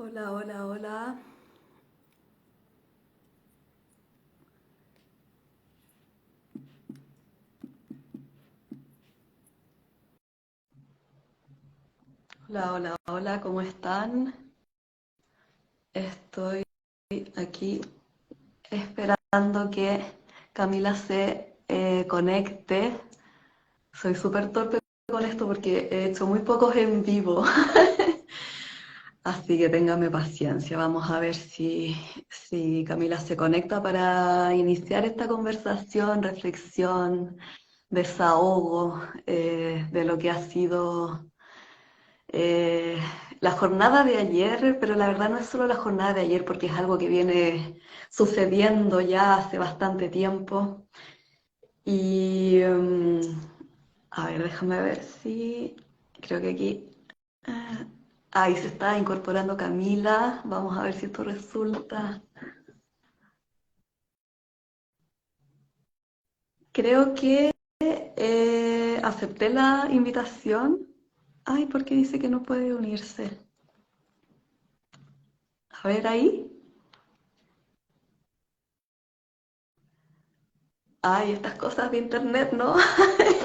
Hola, hola, hola. Hola, hola, hola, ¿cómo están? Estoy aquí esperando que Camila se conecte. Soy súper torpe con esto porque he hecho muy pocos en vivo, así que téngame paciencia. Vamos a ver si Camila se conecta para iniciar esta conversación, reflexión, desahogo de lo que ha sido Eh, la jornada de ayer, pero la verdad no es solo la jornada de ayer porque es algo que viene sucediendo ya hace bastante tiempo. Y a ver, déjame ver si creo que aquí... ah, ahí se está incorporando Camila. Vamos a ver si esto resulta. Creo que acepté la invitación. Ay, ¿por qué dice que no puede unirse? A ver ahí. Ay, estas cosas de internet, ¿no?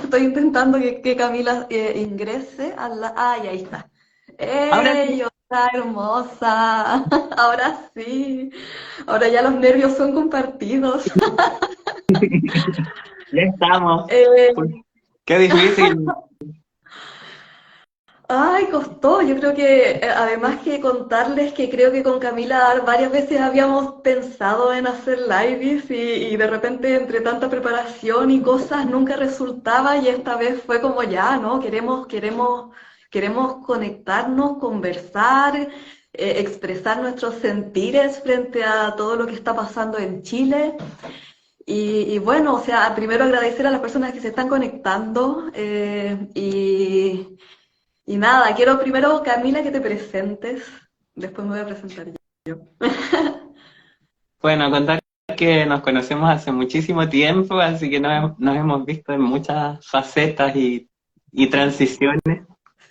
Estoy intentando que Camila ingrese a la... Ay, ahí está. Ahora sí, ¡Ey, hola, hermosa! Ahora sí. Ahora ya los nervios son compartidos. ya estamos. Pues, Eh, qué difícil. Ay, costó. Yo creo que, además que contarles que creo que con Camila varias veces habíamos pensado en hacer lives y de repente entre tanta preparación y cosas nunca resultaba y esta vez fue como ya, ¿no? Queremos conectarnos, conversar, expresar nuestros sentires frente a todo lo que está pasando en Chile. Y bueno, o sea, primero agradecer a las personas que se están conectando y nada, quiero primero, Camila, que te presentes. Después me voy a presentar yo. Bueno, contar que nos conocemos hace muchísimo tiempo, así que nos hemos visto en muchas facetas y transiciones.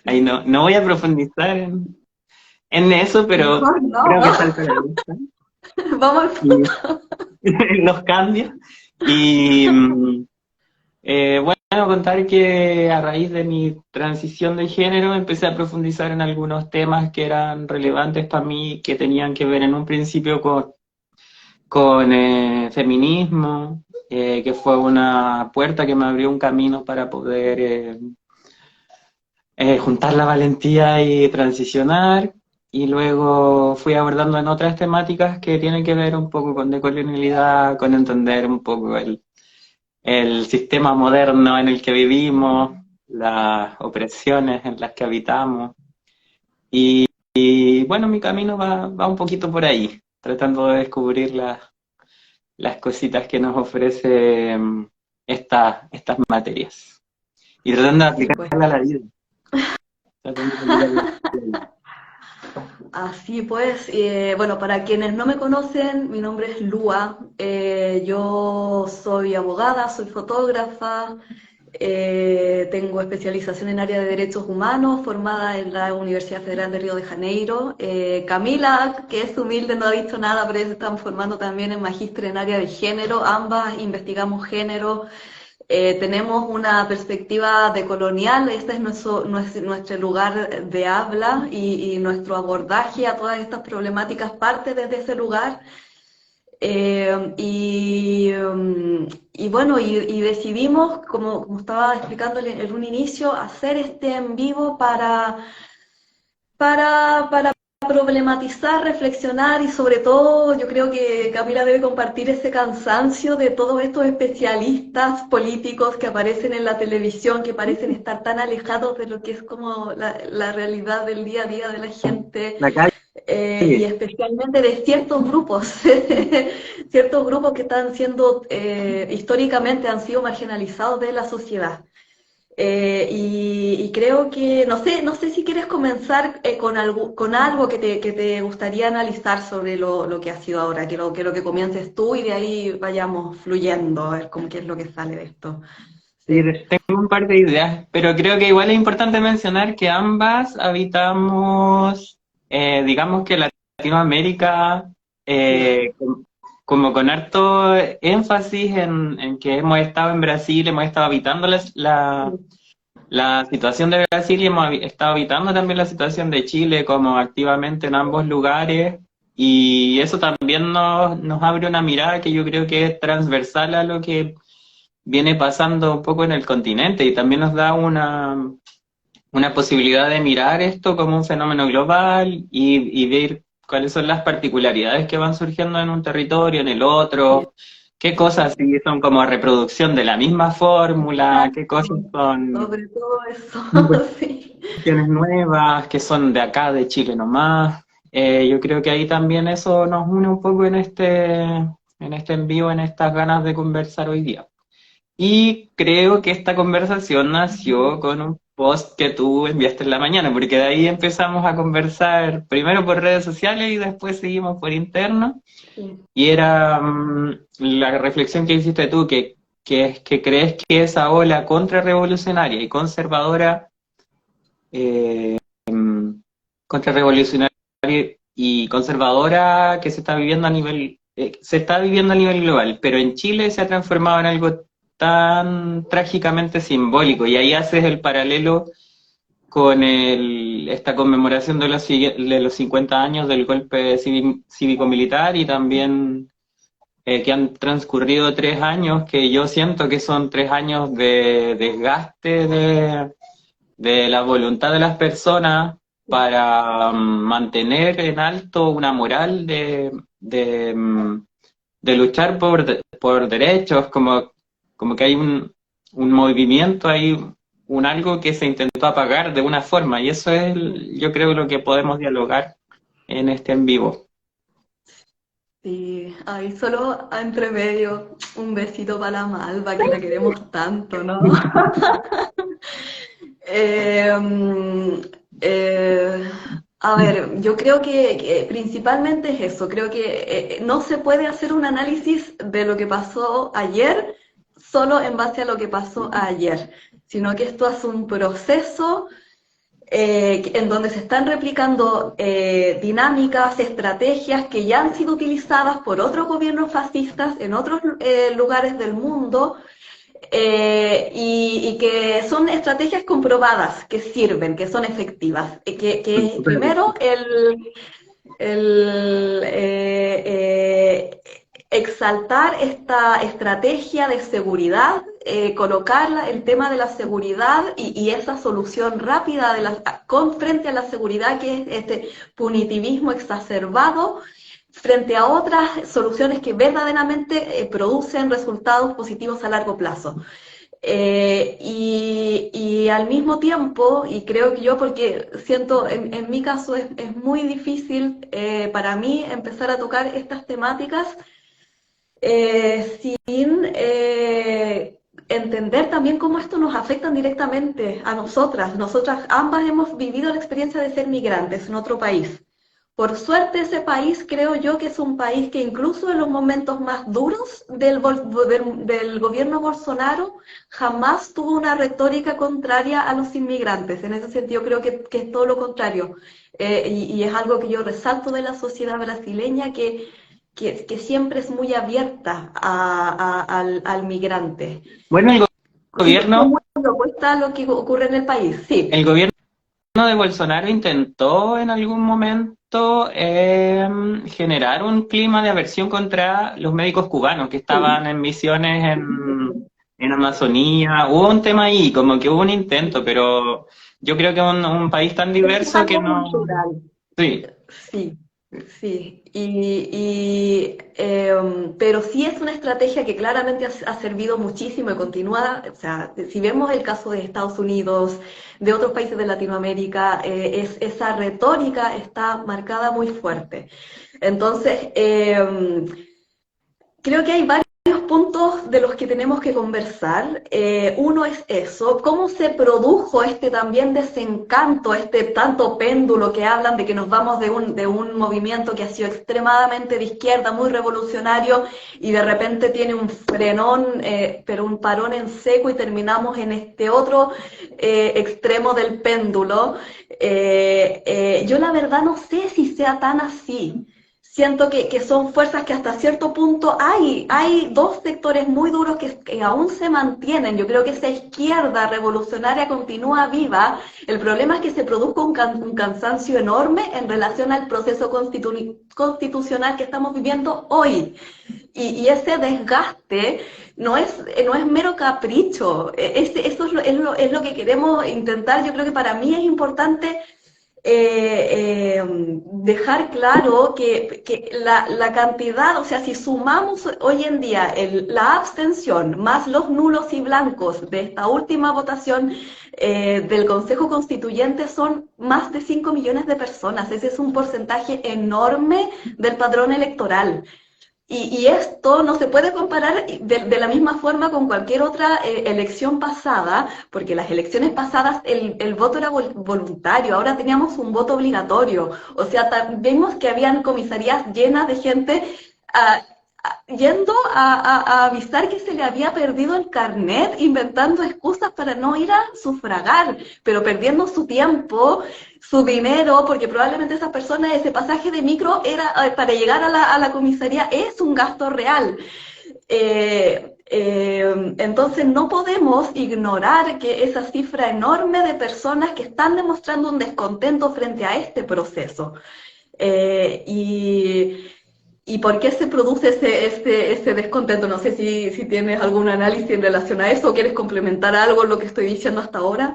Ahí Sí. no voy a profundizar en eso, pero Mejor no, creo ¿no? que salta a la vista. Vamos al Y punto. los cambios. Y bueno, contar que a raíz de mi transición de género empecé a profundizar en algunos temas que eran relevantes para mí, que tenían que ver en un principio con feminismo, que fue una puerta que me abrió un camino para poder juntar la valentía y transicionar. Y luego fui abordando en otras temáticas que tienen que ver un poco con decolonialidad, con entender un poco el sistema moderno en el que vivimos, las opresiones en las que habitamos. Y bueno, mi camino va un poquito por ahí, tratando de descubrir las cositas que nos ofrece estas materias. Y tratando de Sí, pues. aplicarla a la vida. Tratando de aplicarla a la vida. Así pues, bueno, para quienes no me conocen, mi nombre es Lua. Yo soy abogada, soy fotógrafa, tengo especialización en área de derechos humanos, formada en la Universidad Federal de Río de Janeiro. Camila, que es humilde, no ha dicho nada, pero ellos están formando también en magíster en área de género. Ambas investigamos género. Tenemos una perspectiva decolonial, este es nuestro lugar de habla y nuestro abordaje a todas estas problemáticas parte desde ese lugar. Eh, y, y bueno, y decidimos, como estaba explicando en un inicio, hacer este en vivo para problematizar, reflexionar y sobre todo yo creo que Camila debe compartir ese cansancio de todos estos especialistas políticos que aparecen en la televisión, que parecen estar tan alejados de lo que es como la realidad del día a día de la gente La y calle. especialmente de ciertos grupos, ciertos grupos que están siendo, históricamente han sido marginalizados de la sociedad. Y creo que, no sé si quieres comenzar con algo que te gustaría analizar sobre lo que ha sido ahora, que lo que comiences tú y de ahí vayamos fluyendo, a ver cómo qué es lo que sale de esto. Sí, Sí. tengo un par de ideas, pero creo que igual es importante mencionar que ambas habitamos, digamos que Latinoamérica, como con harto énfasis en que hemos estado en Brasil, hemos estado habitando la situación de Brasil y hemos estado habitando también la situación de Chile como activamente en ambos lugares. Y eso también nos abre una mirada que yo creo que es transversal a lo que viene pasando un poco en el continente y también nos da una posibilidad de mirar esto como un fenómeno global y ver cuáles son las particularidades que van surgiendo en un territorio, en el otro, qué cosas sí son como reproducción de la misma fórmula, qué cosas son Sobre todo eso, sí. cuestiones nuevas, que son de acá, de Chile nomás. Yo creo que ahí también eso nos une un poco en este envío, en estas ganas de conversar hoy día. Y creo que esta conversación nació con un post que tú enviaste en la mañana, porque de ahí empezamos a conversar primero por redes sociales y después seguimos por interno. Sí. Y era la reflexión que hiciste tú, que crees que esa ola contrarrevolucionaria y conservadora, eh, contrarrevolucionaria y conservadora que se está viviendo a nivel global, pero en Chile se ha transformado en algo tan trágicamente simbólico, y ahí haces el paralelo con esta conmemoración de los 50 años del golpe cívico-militar y también que han transcurrido 3 años, que yo siento que son 3 años de desgaste de la voluntad de las personas para mantener en alto una moral de luchar por derechos, como que hay un movimiento, hay un algo que se intentó apagar de una forma, y eso es, yo creo, lo que podemos dialogar en este en vivo. Sí, ahí solo entre medio un besito para la Malva, que la queremos tanto, ¿no? Eh, eh, a ver, yo creo que principalmente es eso, creo que no se puede hacer un análisis de lo que pasó ayer solo en base a lo que pasó ayer, sino que esto es un proceso en donde se están replicando dinámicas, estrategias que ya han sido utilizadas por otros gobiernos fascistas en otros lugares del mundo, y que son estrategias comprobadas, que sirven, que son efectivas. Que primero el exaltar esta estrategia de seguridad, colocar el tema de la seguridad y esa solución rápida frente a la seguridad, que es este punitivismo exacerbado, frente a otras soluciones que verdaderamente producen resultados positivos a largo plazo. Y al mismo tiempo, y creo que yo, porque siento, en mi caso es muy difícil para mí empezar a tocar estas temáticas sin entender también cómo esto nos afecta directamente a nosotras. Nosotras ambas hemos vivido la experiencia de ser migrantes en otro país. Por suerte, ese país creo yo que es un país que incluso en los momentos más duros del gobierno Bolsonaro jamás tuvo una retórica contraria a los inmigrantes. En ese sentido creo que es todo lo contrario. Y es algo que yo resalto de la sociedad brasileña, que siempre es muy abierta al migrante. Bueno, el Y que gobierno, son muy propuestas a lo que ocurre en el país, el sí. gobierno de Bolsonaro intentó en algún momento generar un clima de aversión contra los médicos cubanos que Sí. estaban en misiones en Amazonía. Hubo un tema ahí, como que hubo un intento, pero yo creo que un país tan Es diverso que algo no... cultural. Sí, Sí, sí. Pero sí es una estrategia que claramente ha servido muchísimo y continúa. O sea, si vemos el caso de Estados Unidos, de otros países de Latinoamérica, esa retórica está marcada muy fuerte. Entonces, creo que hay varios puntos puntos de los que tenemos que conversar. Uno es eso, cómo se produjo este también desencanto, este tanto péndulo que hablan de que nos vamos de un movimiento que ha sido extremadamente de izquierda, muy revolucionario, y de repente tiene un frenón, pero un parón en seco, y terminamos en este otro extremo del péndulo. Yo la verdad no sé si sea tan así. Siento que son fuerzas que hasta cierto punto hay dos sectores muy duros que aún se mantienen. Yo creo que esa izquierda revolucionaria continúa viva. El problema es que se produzca un cansancio enorme en relación al proceso constitucional que estamos viviendo hoy. Y ese desgaste no es mero capricho. Eso es lo que queremos intentar. Yo creo que para mí es importante dejar claro que la cantidad, o sea, si sumamos hoy en día la abstención más los nulos y blancos de esta última votación del Consejo Constituyente, son más de 5 millones de personas. Ese es un porcentaje enorme del padrón electoral. Y esto no se puede comparar de la misma forma con cualquier otra elección pasada, porque las elecciones pasadas el voto era voluntario, ahora teníamos un voto obligatorio. O sea, vimos que habían comisarías llenas de gente yendo a avisar que se le había perdido el carnet, inventando excusas para no ir a sufragar, pero perdiendo su tiempo, su dinero, porque probablemente esas personas, ese pasaje de micro era para llegar a la comisaría, es un gasto real. Entonces no podemos ignorar que esa cifra enorme de personas que están demostrando un descontento frente a este proceso. ¿Y por qué se produce ese descontento? No sé si tienes algún análisis en relación a eso, o quieres complementar algo en lo que estoy diciendo hasta ahora.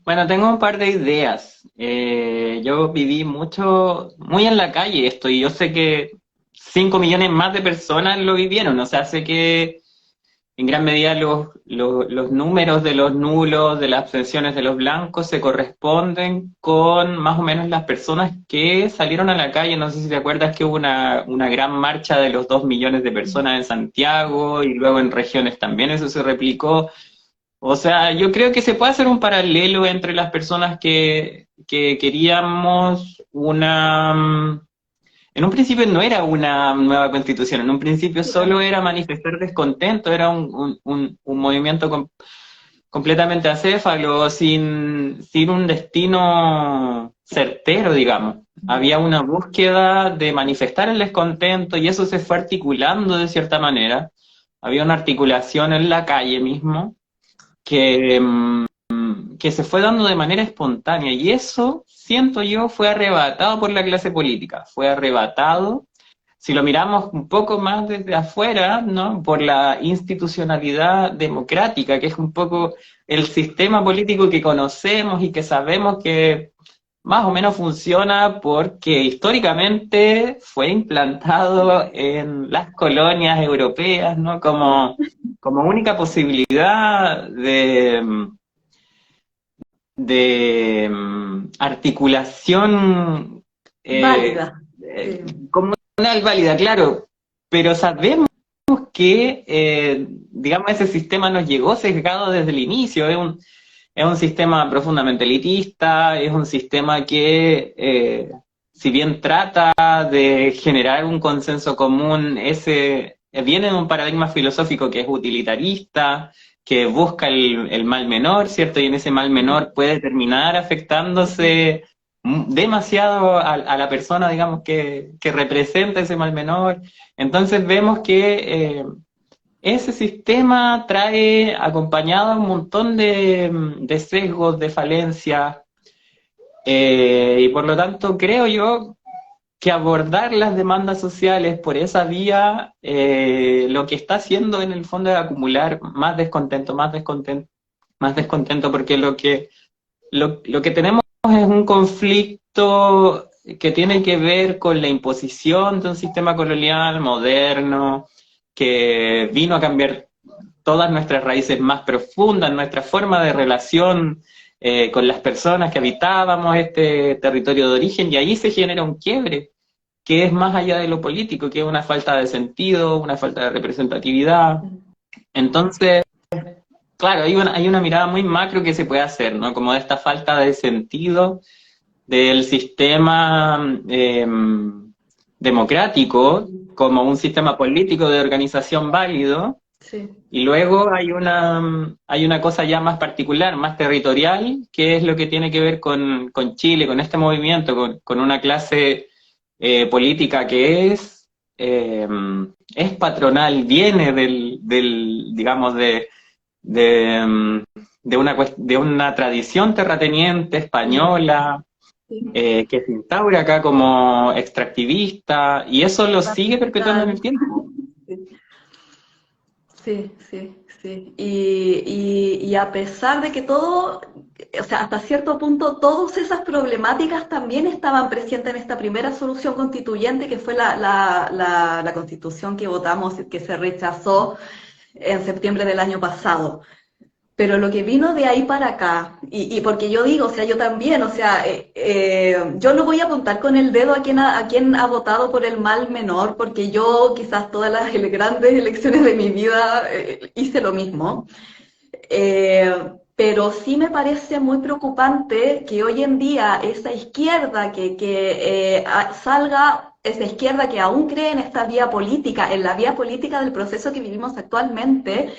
Bueno, tengo un par de ideas. Yo viví muy en la calle esto, y yo sé que 5 millones más de personas lo vivieron. O sea, sé que en gran medida los números de los nulos, de las abstenciones de los blancos, se corresponden con más o menos las personas que salieron a la calle. No sé si te acuerdas que hubo una gran marcha de los 2 millones de personas en Santiago, y luego en regiones también eso se replicó. O sea, yo creo que se puede hacer un paralelo entre las personas que queríamos en un principio no era una nueva constitución, en un principio solo era manifestar descontento, era un movimiento completamente acéfalo, sin un destino certero, digamos. Había una búsqueda de manifestar el descontento, y eso se fue articulando de cierta manera. Había una articulación en la calle mismo que se fue dando de manera espontánea, y eso, siento yo, fue arrebatado por la clase política, fue arrebatado, si lo miramos un poco más desde afuera, ¿no?, por la institucionalidad democrática, que es un poco el sistema político que conocemos y que sabemos que más o menos funciona porque históricamente fue implantado en las colonias europeas, ¿no?, como única posibilidad de articulación Válida. comunal válida, claro, pero sabemos que, digamos, ese sistema nos llegó sesgado desde el inicio. Es un sistema profundamente elitista, es un sistema que, si bien trata de generar un consenso común, viene de un paradigma filosófico que es utilitarista, que busca el mal menor, ¿cierto? Y en ese mal menor puede terminar afectándose demasiado a la persona, digamos, que representa ese mal menor. Entonces vemos que ese sistema trae acompañado un montón de sesgos, de falencias, y por lo tanto creo yo que abordar las demandas sociales por esa vía, lo que está haciendo en el fondo es acumular más descontento, porque lo que tenemos es un conflicto que tiene que ver con la imposición de un sistema colonial moderno, que vino a cambiar todas nuestras raíces más profundas, nuestra forma de relación con las personas que habitábamos este territorio de origen, y ahí se genera un quiebre que es más allá de lo político, que es una falta de sentido, una falta de representatividad. Entonces, claro, hay una mirada muy macro que se puede hacer, ¿no? Como de esta falta de sentido del sistema democrático como un sistema político de organización válido, Sí. y luego hay una cosa ya más particular, más territorial, que es lo que tiene que ver con Chile, con este movimiento, con una clase política que es patronal, viene digamos, de, de una tradición terrateniente española, Sí. que se instaura acá como extractivista, y eso lo sigue perpetuando en Patriarcal. el tiempo. Sí, sí, sí. Y a pesar de que todo, o sea, hasta cierto punto, todas esas problemáticas también estaban presentes en esta primera solución constituyente, que fue la constitución que votamos, que se rechazó en septiembre del año pasado. Pero lo que vino de ahí para acá, y porque yo digo, o sea, yo también, o sea, yo no voy a apuntar con el dedo a quien ha votado por el mal menor, porque yo quizás todas las grandes elecciones de mi vida hice lo mismo. Pero sí me parece muy preocupante que hoy en día esa izquierda salga, esa izquierda que aún cree en esta vía política, en la vía política del proceso que vivimos actualmente,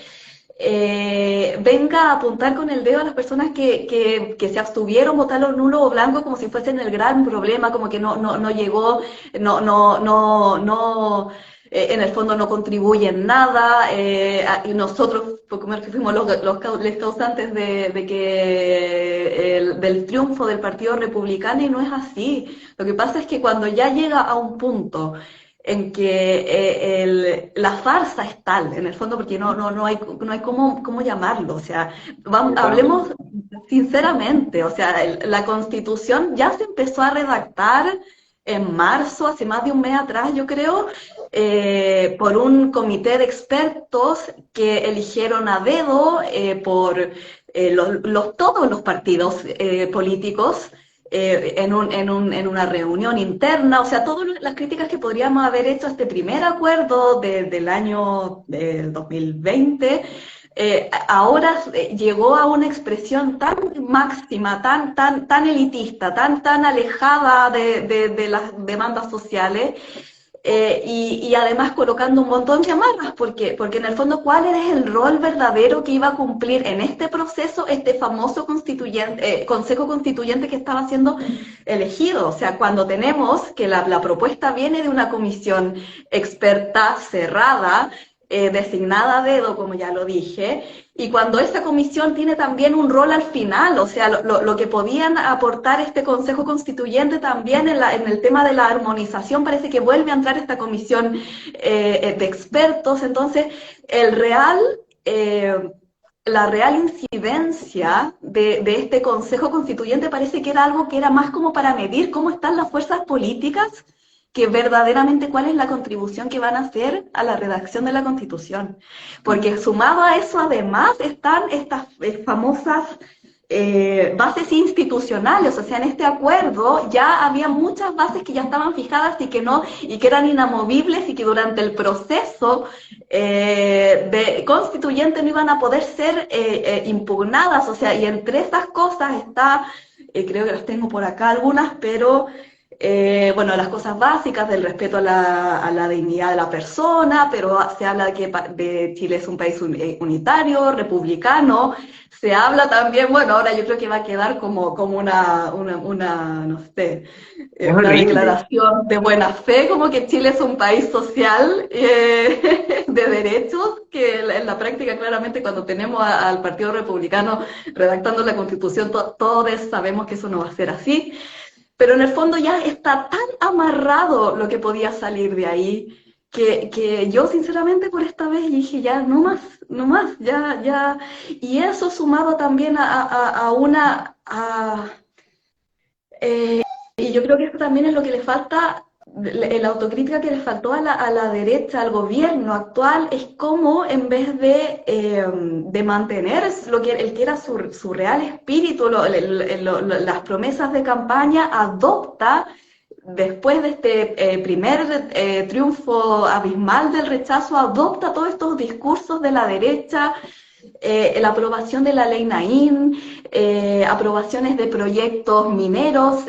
venga a apuntar con el dedo a las personas que se abstuvieron, votaron nulo o blanco como si fuesen el gran problema, como que no llegó, no en el fondo no contribuyen nada, y nosotros como que fuimos los causantes de que del triunfo del Partido Republicano, y no es así. Lo que pasa es que cuando ya llega a un punto en que la farsa es tal, en el fondo, porque no hay cómo llamarlo, o sea, Totalmente. hablemos sinceramente, o sea, la Constitución ya se empezó a redactar en marzo, hace más de un mes atrás, yo creo, por un comité de expertos que eligieron a dedo por todos los partidos políticos, en una reunión interna, o sea, todas las críticas que podríamos haber hecho a este primer acuerdo del año del 2020, ahora llegó a una expresión tan máxima, tan elitista, tan alejada de las demandas sociales, y además colocando un montón de amarras, porque en el fondo, ¿cuál es el rol verdadero que iba a cumplir en este proceso este famoso Consejo Constituyente que estaba siendo elegido? O sea, cuando tenemos que la propuesta viene de una comisión experta, cerrada, designada a dedo, como ya lo dije, y cuando esa comisión tiene también un rol al final, o sea, lo que podían aportar este Consejo Constituyente también en el tema de la armonización, parece que vuelve a entrar esta comisión de expertos. Entonces, el real... la real incidencia de este Consejo Constituyente parece que era algo que era más como para medir cómo están las fuerzas políticas, que verdaderamente cuál es la contribución que van a hacer a la redacción de la Constitución. Porque sumado a eso, además, están estas famosas bases institucionales. O sea, en este acuerdo ya había muchas bases que ya estaban fijadas y que eran inamovibles, y que durante el proceso constituyente no iban a poder ser impugnadas. O sea, y entre esas cosas está, creo que las tengo por acá algunas, pero bueno, las cosas básicas del respeto a la dignidad de la persona, pero se habla de que Chile es un país unitario, republicano. Se habla también, bueno, ahora yo creo que va a quedar como no sé, Es una horrible. declaración de buena fe, como que Chile es un país social, de derechos, que en la práctica claramente cuando tenemos al Partido Republicano redactando la Constitución, todos sabemos que eso no va a ser así. Pero en el fondo ya está tan amarrado lo que podía salir de ahí, que yo sinceramente por esta vez dije, ya, no más, ya. Y eso sumado también a una... y yo creo que eso también es lo que le falta, la autocrítica que le faltó a la derecha, al gobierno actual, es cómo en vez de mantener el que era su real espíritu, las promesas de campaña, adopta después de este primer triunfo abismal del rechazo, adopta todos estos discursos de la derecha, la aprobación de la ley Naín, aprobaciones de proyectos mineros,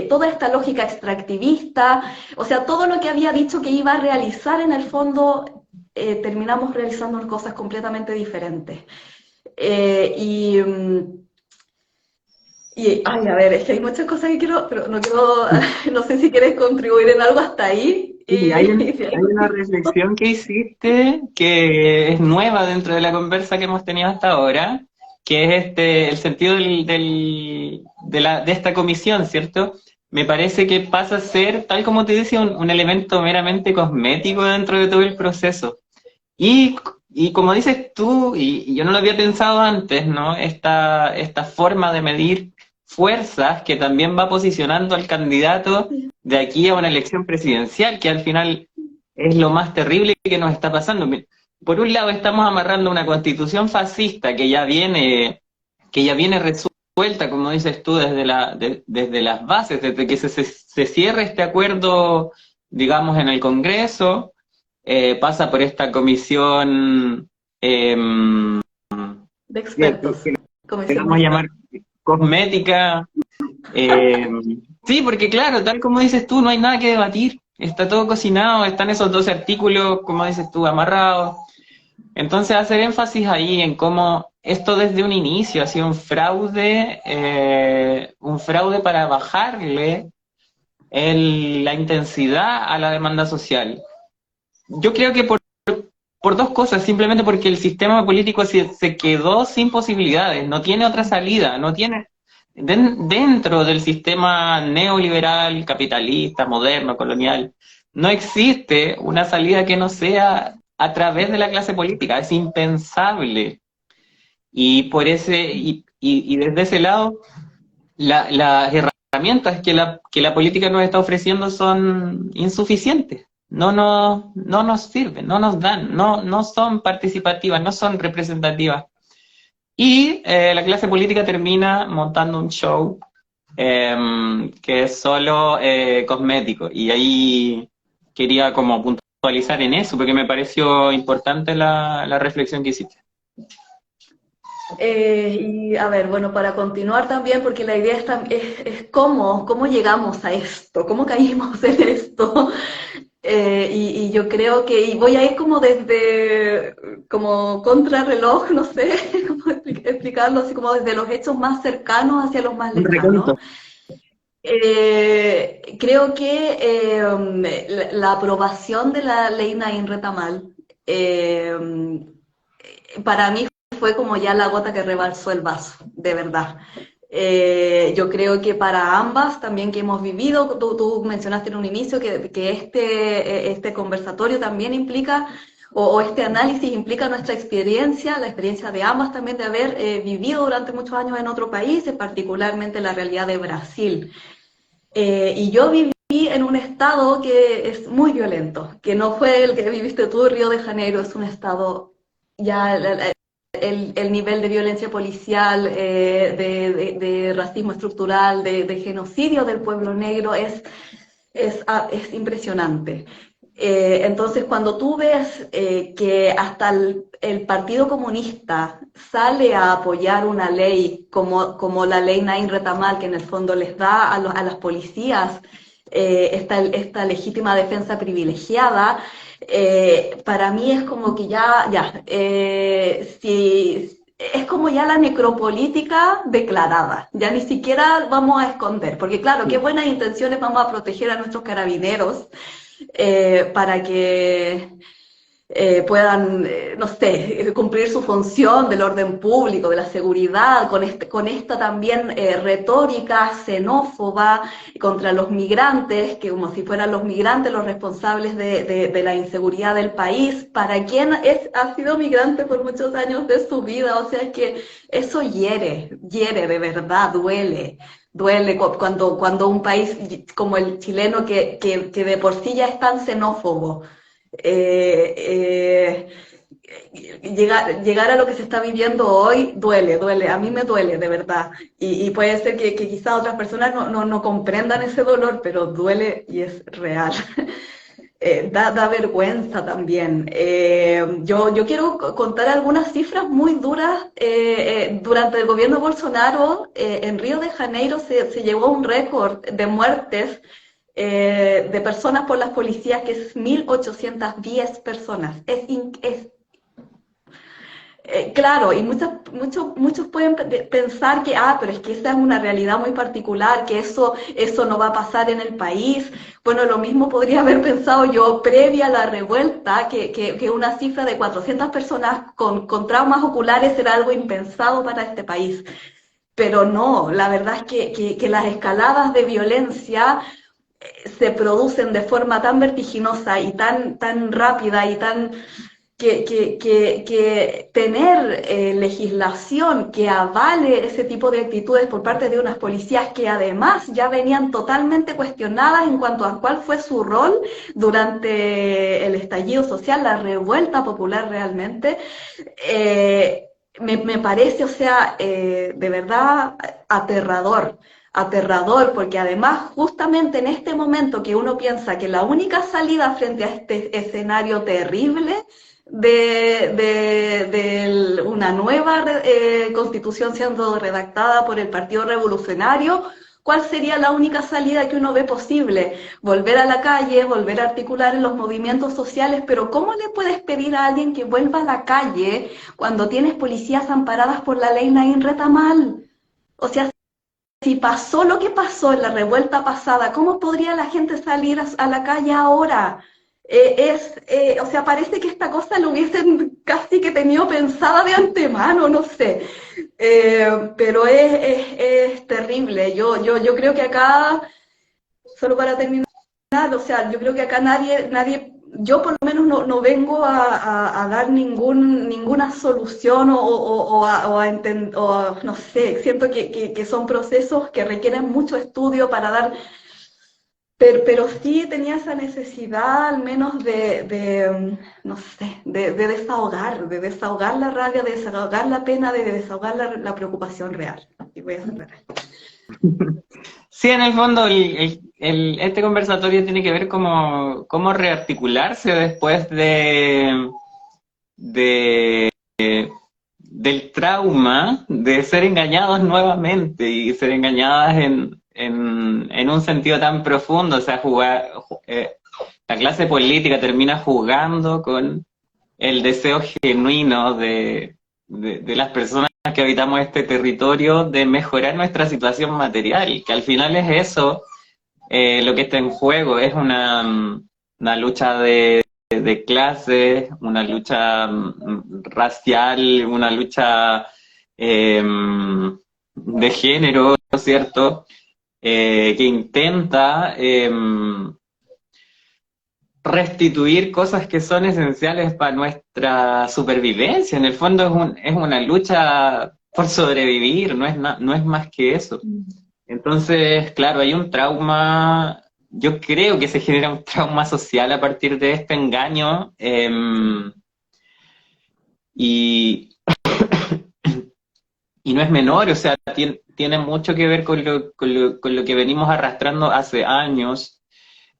toda esta lógica extractivista, o sea, todo lo que había dicho que iba a realizar en el fondo, terminamos realizando cosas completamente diferentes. Ay, a ver, es que hay muchas cosas que quiero, pero no quiero, no sé si quieres contribuir en algo hasta ahí. Sí, hay una reflexión que hiciste que es nueva dentro de la conversa que hemos tenido hasta ahora, que es el sentido de esta comisión, ¿cierto? Me parece que pasa a ser, tal como te decía, un elemento meramente cosmético dentro de todo el proceso. Y, y como dices tú, y yo no lo había pensado antes, ¿no? Esta forma de medir fuerzas que también va posicionando al candidato de aquí a una elección presidencial, que al final es lo más terrible que nos está pasando. Por un lado estamos amarrando una constitución fascista que ya viene resuelta, como dices tú, desde las bases, desde que se cierre este acuerdo, digamos, en el Congreso. Pasa por esta comisión de expertos. que vamos a llamar cosmética. Sí, porque claro, tal como dices tú, no hay nada que debatir. Está todo cocinado, están esos 12 artículos, como dices tú, amarrados. Entonces, hacer énfasis ahí en cómo esto desde un inicio ha sido un fraude para bajarle la intensidad a la demanda social. Yo creo que por dos cosas, simplemente porque el sistema político se quedó sin posibilidades, no tiene otra salida, no tiene, dentro del sistema neoliberal, capitalista, moderno, colonial, no existe una salida que no sea a través de la clase política, es impensable. Y desde ese lado, las herramientas que la política nos está ofreciendo son insuficientes. No nos sirven, no nos dan, no son participativas, no son representativas. Y la clase política termina montando un show que es solo cosmético. Y ahí quería como puntualizar en eso, porque me pareció importante la reflexión que hiciste. Y a ver, bueno, para continuar también, porque la idea es cómo llegamos a esto, cómo caímos en esto. Y yo creo que, y voy a ir como desde, como contrarreloj, no sé cómo explicarlo, así como desde los hechos más cercanos hacia los más Un lejanos. recuento. Creo que la aprobación de la ley Nain Retamal para mí fue como ya la gota que rebalsó el vaso, de verdad. Yo creo que para ambas también que hemos vivido, tú mencionaste en un inicio que este conversatorio también implica, o este análisis implica nuestra experiencia, la experiencia de ambas también de haber vivido durante muchos años en otro país, particularmente la realidad de Brasil. Y yo viví en un estado que es muy violento, que no fue el que viviste tú, Río de Janeiro, es un estado ya el nivel de violencia policial, de racismo estructural, de genocidio del pueblo negro es impresionante. Entonces, cuando tú ves que hasta el Partido Comunista sale a apoyar una ley como la ley Nain Retamal, que en el fondo les da a las policías esta legítima defensa privilegiada, para mí es como que si, es como ya la necropolítica declarada, ya ni siquiera vamos a esconder, porque claro, qué buenas intenciones vamos a proteger a nuestros carabineros para que puedan, no sé, cumplir su función del orden público, de la seguridad, con esta también retórica xenófoba contra los migrantes, que como si fueran los migrantes los responsables de la inseguridad del país, para quien ha sido migrante por muchos años de su vida, o sea, es que eso hiere de verdad, duele. Duele cuando un país como el chileno, que de por sí ya es tan xenófobo, llegar a lo que se está viviendo hoy duele, a mí me duele, de verdad. Y puede ser que quizás otras personas no comprendan ese dolor, pero duele y es real. Da vergüenza también. Yo quiero contar algunas cifras muy duras. Durante el gobierno de Bolsonaro, en Río de Janeiro se llegó a un récord de muertes de personas por las policías, que es 1.810 personas. Es claro, y muchos pueden pensar que, pero es que esa es una realidad muy particular, que eso no va a pasar en el país. Bueno, lo mismo podría haber pensado yo previa a la revuelta, que una cifra de 400 personas con traumas oculares era algo impensado para este país. Pero no, la verdad es que las escaladas de violencia se producen de forma tan vertiginosa y tan rápida y tan que tener legislación que avale ese tipo de actitudes por parte de unas policías que además ya venían totalmente cuestionadas en cuanto a cuál fue su rol durante el estallido social, la revuelta popular realmente, me parece, o sea, de verdad aterrador, porque además justamente en este momento que uno piensa que la única salida frente a este escenario terrible de una nueva constitución siendo redactada por el Partido Revolucionario, ¿cuál sería la única salida que uno ve posible? Volver a la calle, volver a articular en los movimientos sociales, pero ¿cómo le puedes pedir a alguien que vuelva a la calle cuando tienes policías amparadas por la ley Naín Retamal? O sea, si pasó lo que pasó en la revuelta pasada, ¿cómo podría la gente salir a la calle ahora? O sea, parece que esta cosa lo hubiesen casi que tenido pensada de antemano, no sé. Pero es terrible. Yo creo que acá, solo para terminar, o sea, yo creo que acá yo por lo menos no vengo a dar ninguna solución no sé, siento que son procesos que requieren mucho estudio para dar, pero sí tenía esa necesidad al menos no sé, de desahogar la rabia, de desahogar la pena, de desahogar la preocupación real. Y voy a cerrar. Sí, en el fondo este conversatorio tiene que ver cómo rearticularse después de, del trauma de ser engañados nuevamente y ser engañadas en un sentido tan profundo. O sea, la clase política termina jugando con el deseo genuino de las personas que habitamos este territorio de mejorar nuestra situación material, que al final es eso lo que está en juego, es una lucha de clases, una lucha racial, una lucha de género, ¿cierto? Que intenta restituir cosas que son esenciales para nuestra supervivencia. En el fondo es una lucha por sobrevivir, no es más que eso. Entonces, claro, hay un trauma, yo creo que se genera un trauma social a partir de este engaño, y, y no es menor, o sea, tiene mucho que ver con lo que venimos arrastrando hace años,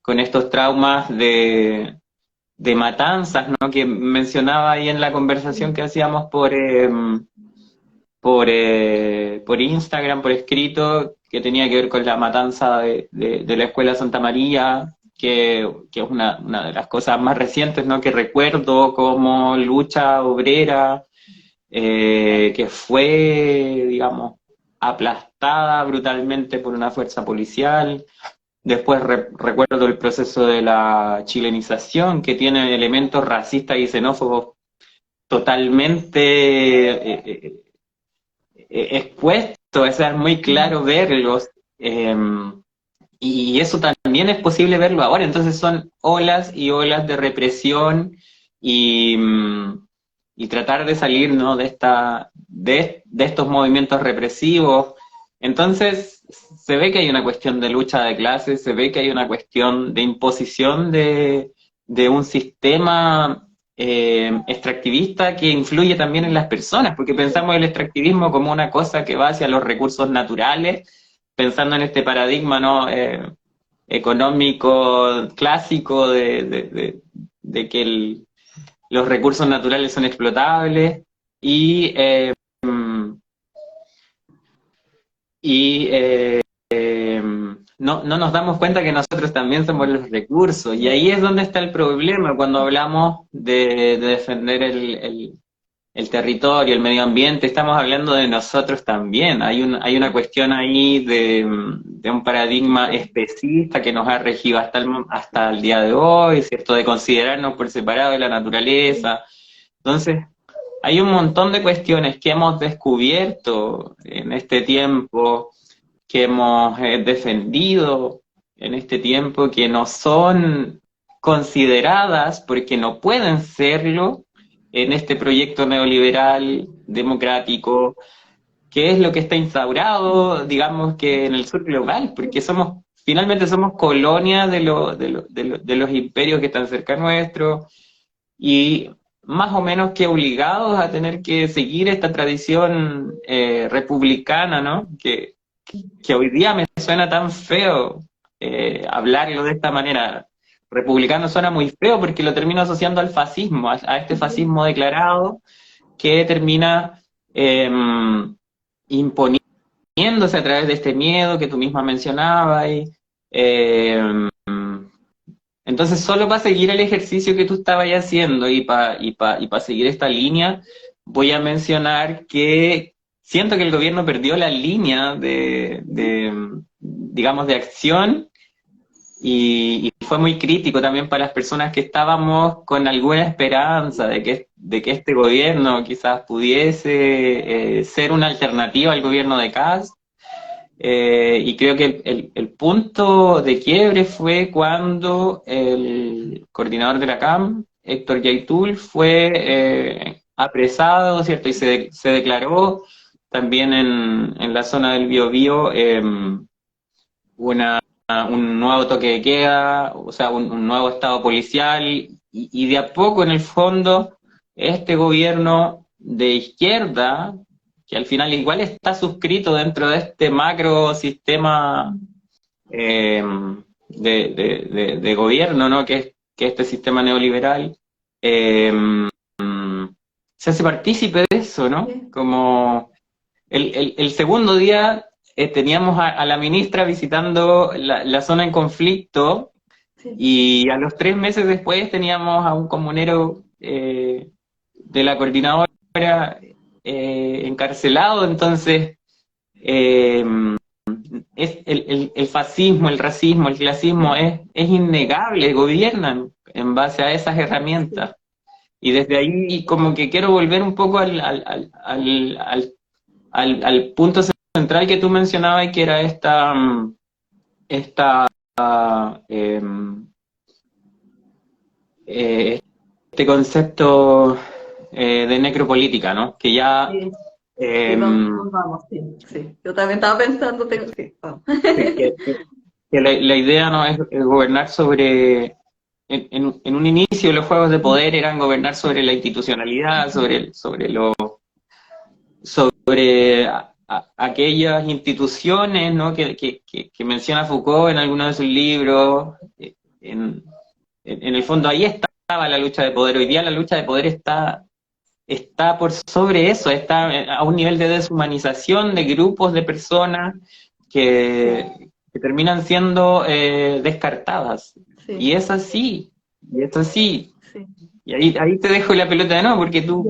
con estos traumas de matanzas, ¿no? Que mencionaba ahí en la conversación que hacíamos por Instagram, por escrito, que tenía que ver con la matanza de la Escuela Santa María, que es una de las cosas más recientes, ¿no? Que recuerdo como lucha obrera, que fue, digamos, aplastada brutalmente por una fuerza policial. Después recuerdo el proceso de la chilenización, que tiene elementos racistas y xenófobos totalmente expuestos, o sea, es muy claro verlos, y eso también es posible verlo ahora. Entonces son olas y olas de represión y tratar de salir, ¿no? de estos movimientos represivos. Entonces se ve que hay una cuestión de lucha de clases, se ve que hay una cuestión de imposición de un sistema extractivista que influye también en las personas, porque pensamos el extractivismo como una cosa que va hacia los recursos naturales, pensando en este paradigma, ¿no? Económico clásico de que los recursos naturales son explotables y, y no nos damos cuenta que nosotros también somos los recursos. Y ahí es donde está el problema cuando hablamos de defender el territorio, el medio ambiente, estamos hablando de nosotros también. Hay una cuestión ahí de un paradigma especista que nos ha regido hasta el día de hoy, ¿cierto? De considerarnos por separado de la naturaleza. Entonces, hay un montón de cuestiones que hemos descubierto en este tiempo, que hemos defendido en este tiempo, que no son consideradas porque no pueden serlo en este proyecto neoliberal, democrático, que es lo que está instaurado, digamos que en el sur global, porque finalmente somos colonias de los imperios que están cerca nuestro, y más o menos que obligados a tener que seguir esta tradición republicana, ¿no? Que hoy día me suena tan feo hablarlo de esta manera. Republicano suena muy feo porque lo termino asociando al fascismo, a este fascismo declarado que termina imponiéndose a través de este miedo que tú misma mencionabas. Entonces, solo para seguir el ejercicio que tú estabas haciendo y para seguir esta línea, voy a mencionar que siento que el gobierno perdió la línea digamos, de acción y fue muy crítico también para las personas que estábamos con alguna esperanza de que este gobierno quizás pudiese ser una alternativa al gobierno de Kast. Y creo que el punto de quiebre fue cuando el coordinador de la CAM, Héctor Yaitul, fue apresado, ¿cierto? Y se declaró también en la zona del Biobío un nuevo toque de queda, o sea, un nuevo estado policial, y de a poco, en el fondo, este gobierno de izquierda, que al final igual está suscrito dentro de este macro sistema eh, de gobierno, ¿no? Que este sistema neoliberal, eh, se hace partícipe de eso, ¿no? Como el segundo día teníamos a la ministra visitando la zona en conflicto, Sí. y a los 3 meses después teníamos a un comunero de la coordinadora encarcelado. Entonces, eh, el fascismo, el racismo, el clasismo es innegable, gobiernan en base a esas herramientas. Y desde ahí como que quiero volver un poco al punto central que tú mencionabas, y que era esta eh, este concepto de necropolítica, ¿no? Que ya Sí, sí, vamos, sí, sí. Yo también estaba pensando, sí, vamos. que la idea no es gobernar sobre, en un inicio los juegos de poder eran gobernar sobre la institucionalidad, sobre aquellas instituciones, ¿no? que menciona Foucault en alguno de sus libros. En el fondo ahí estaba la lucha de poder. Hoy día la lucha de poder está por sobre eso, está a un nivel de deshumanización de grupos de personas que terminan siendo descartadas. Sí, Y es así, y es así. sí. Y ahí te dejo la pelota de nuevo, porque tú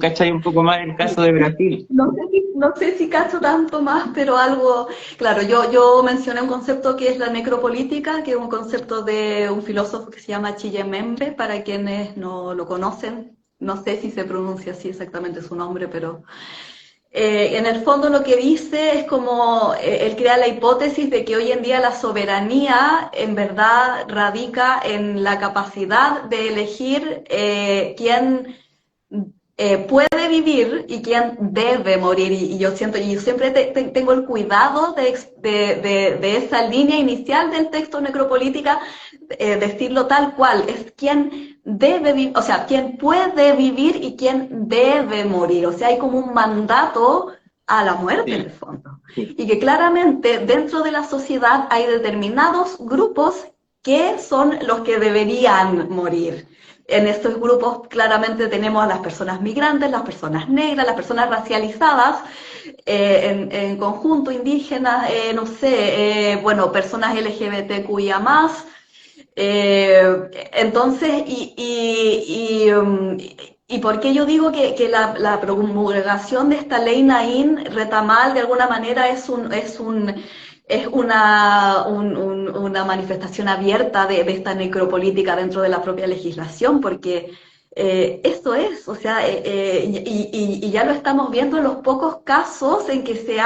cachai un poco más el caso de Brasil. No sé si cacho tanto más, pero algo, claro, yo mencioné un concepto que es la necropolítica, que es un concepto de un filósofo que se llama Chillemembe, para quienes no lo conocen. No sé si se pronuncia así exactamente su nombre, pero en el fondo lo que dice es como él crea la hipótesis de que hoy en día la soberanía en verdad radica en la capacidad de elegir quién puede vivir y quién debe morir. Y yo siento, y yo siempre tengo el cuidado de esa línea inicial del texto Necropolítica, decirlo tal cual, es quién debe vivir, o sea, quién puede vivir y quién debe morir. O sea, hay como un mandato a la muerte, en el fondo. Y que claramente dentro de la sociedad hay determinados grupos que son los que deberían morir. En estos grupos claramente tenemos a las personas migrantes, las personas negras, las personas racializadas, en conjunto, indígenas, no sé, bueno, personas LGBTQIA+. Entonces, ¿y por qué yo digo que la promulgación de esta ley Naín Retamal de alguna manera es una manifestación abierta de esta necropolítica dentro de la propia legislación? Porque esto es, o sea, y ya lo estamos viendo en los pocos casos en que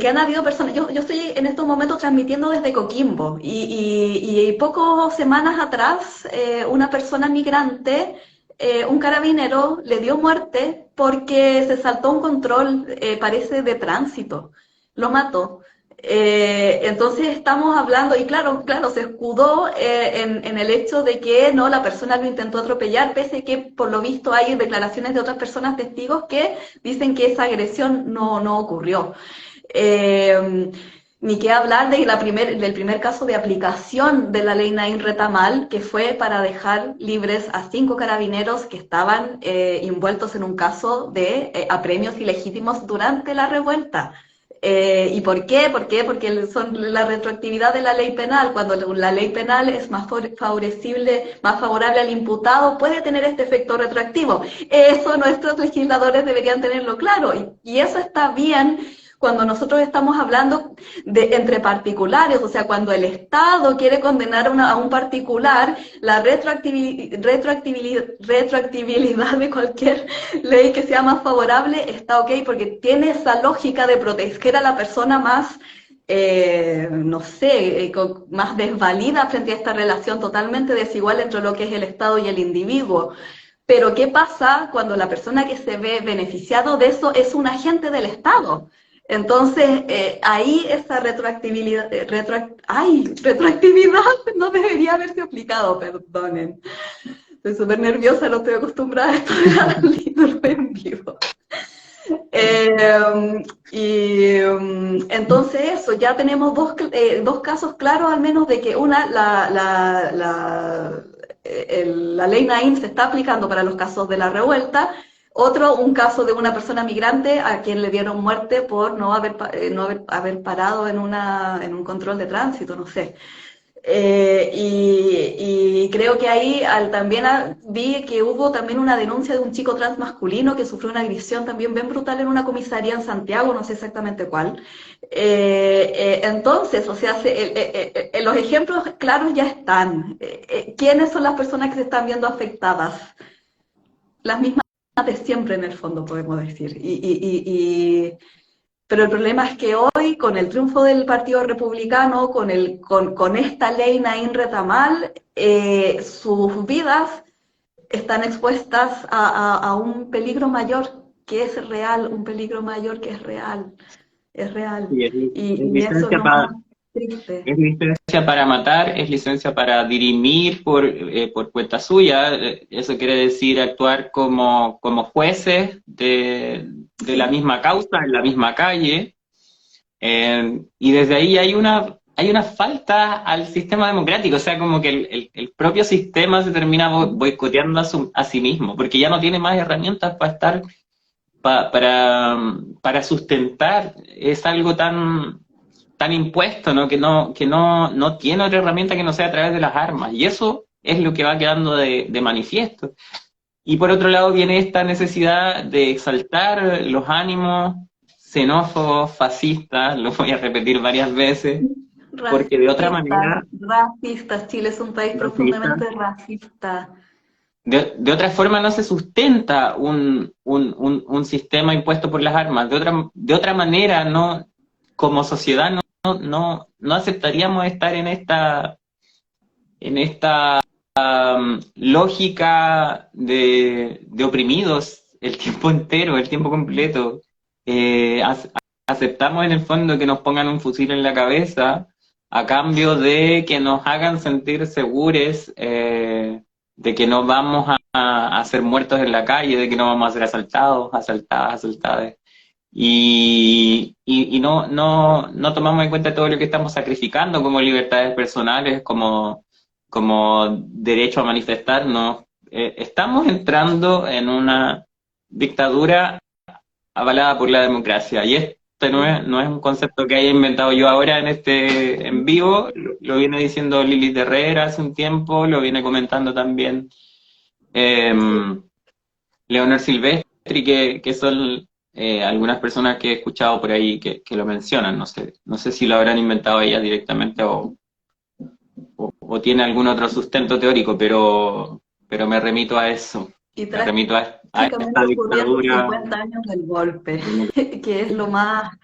han habido personas. Yo estoy en estos momentos transmitiendo desde Coquimbo y pocas semanas atrás una persona migrante, un carabinero, le dio muerte porque se saltó un control, parece, de tránsito. Lo mató. Entonces estamos hablando, y claro, se escudó en el hecho de que no, la persona lo intentó atropellar, pese a que por lo visto hay declaraciones de otras personas testigos que dicen que esa agresión no ocurrió. Ni qué hablar del primer caso de aplicación de la ley Naín Retamal, que fue para dejar libres a 5 carabineros que estaban envueltos en un caso de apremios ilegítimos durante la revuelta. ¿Y por qué? Porque son la retroactividad de la ley penal. Cuando la ley penal es más favorable al imputado, puede tener este efecto retroactivo. Eso nuestros legisladores deberían tenerlo claro. Y eso está bien cuando nosotros estamos hablando entre particulares, o sea, cuando el Estado quiere condenar a un particular, la retroactibilidad de cualquier ley que sea más favorable está ok, porque tiene esa lógica de proteger a la persona más, no sé, más desvalida frente a esta relación totalmente desigual entre lo que es el Estado y el individuo. Pero ¿qué pasa cuando la persona que se ve beneficiado de eso es un agente del Estado? Entonces, ahí esa retroactividad no debería haberse aplicado, perdonen. Estoy súper nerviosa, no estoy acostumbrada a estudiar libros en vivo. Entonces eso, ya tenemos dos casos claros al menos de que la ley Naín se está aplicando para los casos de la revuelta. Otro, un caso de una persona migrante a quien le dieron muerte por no haber parado en un control de tránsito, no sé. Y creo que ahí también vi que hubo también una denuncia de un chico trans masculino que sufrió una agresión también bien brutal en una comisaría en Santiago, no sé exactamente cuál. Entonces, o sea, los ejemplos claros ya están. ¿Quiénes son las personas que se están viendo afectadas? Las mismas de siempre, en el fondo, podemos decir. Pero el problema es que hoy, con el triunfo del Partido Republicano, con esta ley Naín Retamal, sus vidas están expuestas a un peligro mayor que es real, un peligro mayor que es real. Es real. Y Y eso es lo más triste. es licencia para matar, es licencia para dirimir por cuenta suya. Eso quiere decir actuar como jueces de la misma causa, en la misma calle. Y desde ahí hay una falta al sistema democrático. O sea, como que el propio sistema se termina boicoteando a sí mismo, porque ya no tiene más herramientas para estar, para sustentar. Es algo tan impuesto, ¿no? Que no tiene otra herramienta que no sea a través de las armas. Y eso es lo que va quedando de manifiesto. Y por otro lado viene esta necesidad de exaltar los ánimos xenófobos, fascistas, lo voy a repetir varias veces, porque de otra manera... Racistas, Chile es un país profundamente racista. De otra forma no se sustenta un sistema impuesto por las armas. De otra manera, no, como sociedad no aceptaríamos estar en esta lógica de oprimidos el tiempo entero, el tiempo completo. Aceptamos en el fondo que nos pongan un fusil en la cabeza a cambio de que nos hagan sentir seguros, de que no vamos a ser muertos en la calle, de que no vamos a ser asaltados, asaltadas, asaltadas. Y no tomamos en cuenta todo lo que estamos sacrificando como libertades personales, como derecho a manifestarnos. Estamos entrando en una dictadura avalada por la democracia. Y este no es un concepto que haya inventado yo ahora en vivo, lo viene diciendo Lilith Herrera hace un tiempo, lo viene comentando también eh, Leonor Silvestri, que son algunas personas que he escuchado por ahí que lo mencionan. No sé si lo habrán inventado ellas directamente o tiene algún otro sustento teórico, pero me remito a eso. Y Me remito a esta trágicamente ocurrieron dictadura. 50 años del golpe, que es lo más.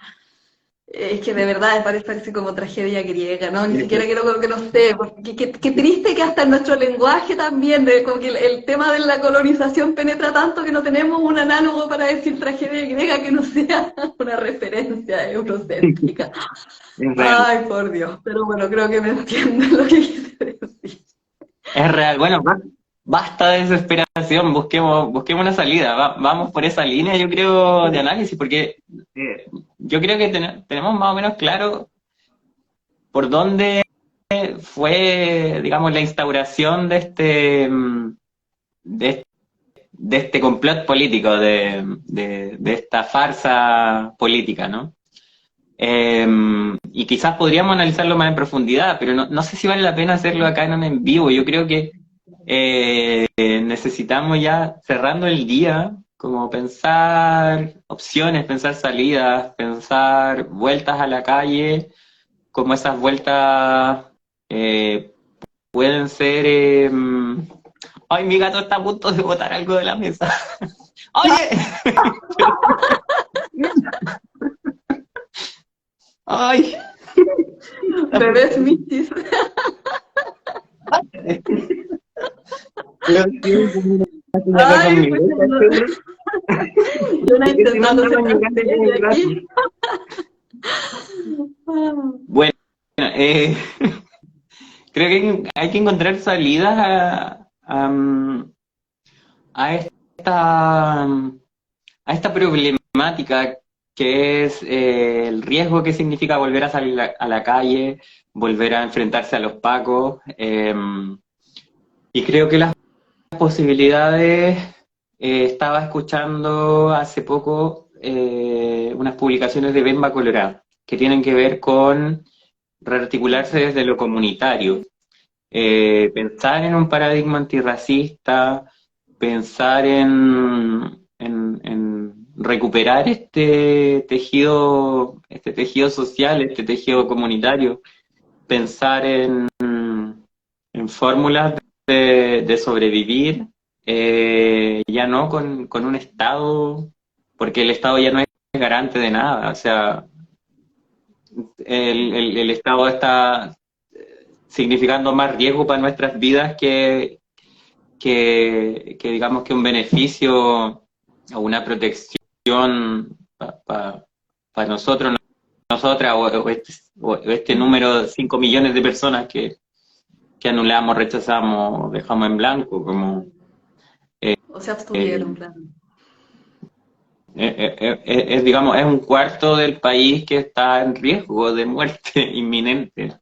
Es que de verdad parece como tragedia griega, ¿no? Ni siquiera quiero que no sé, porque qué triste que hasta en nuestro lenguaje también, como que el tema de la colonización penetra tanto que no tenemos un análogo para decir tragedia griega que no sea una referencia eurocéntrica. Es real. Ay, por Dios, pero bueno, creo que me entienden lo que quise decir. Es real. Bueno, basta de desesperación, busquemos una salida. Vamos por esa línea, yo creo, de análisis, porque yo creo que tenemos más o menos claro por dónde fue, digamos, la instauración de, de este complot político, de esta farsa política, ¿no? Y quizás podríamos analizarlo más en profundidad, pero no sé si vale la pena hacerlo acá en un en vivo. Yo creo que necesitamos ya, cerrando el día, como pensar opciones, pensar salidas, pensar vueltas a la calle, como esas vueltas eh, pueden ser... Ay, mi gato está a punto de botar algo de la mesa. ¡Oye! ¡Ay! Bebés michis. Ay, pues yo no intentando ser tan seria aquí. Bueno, eh, creo que hay que encontrar salidas a esta problemática que es el riesgo que significa volver a salir a la calle, volver a enfrentarse a los pacos. Y creo que las posibilidades, estaba escuchando hace poco unas publicaciones de Bemba Colorado que tienen que ver con rearticularse desde lo comunitario, pensar en un paradigma antirracista, pensar en recuperar este tejido social, este tejido comunitario, pensar en fórmulas de sobrevivir, ya no con un Estado, porque el Estado ya no es garante de nada. O sea, el Estado está significando más riesgo para nuestras vidas que digamos que un beneficio o una protección para nosotros, nosotras, o este número de 5 millones de personas que anulamos, rechazamos, dejamos en blanco, como O se abstuvieron, claro. digamos, es un cuarto del país que está en riesgo de muerte inminente.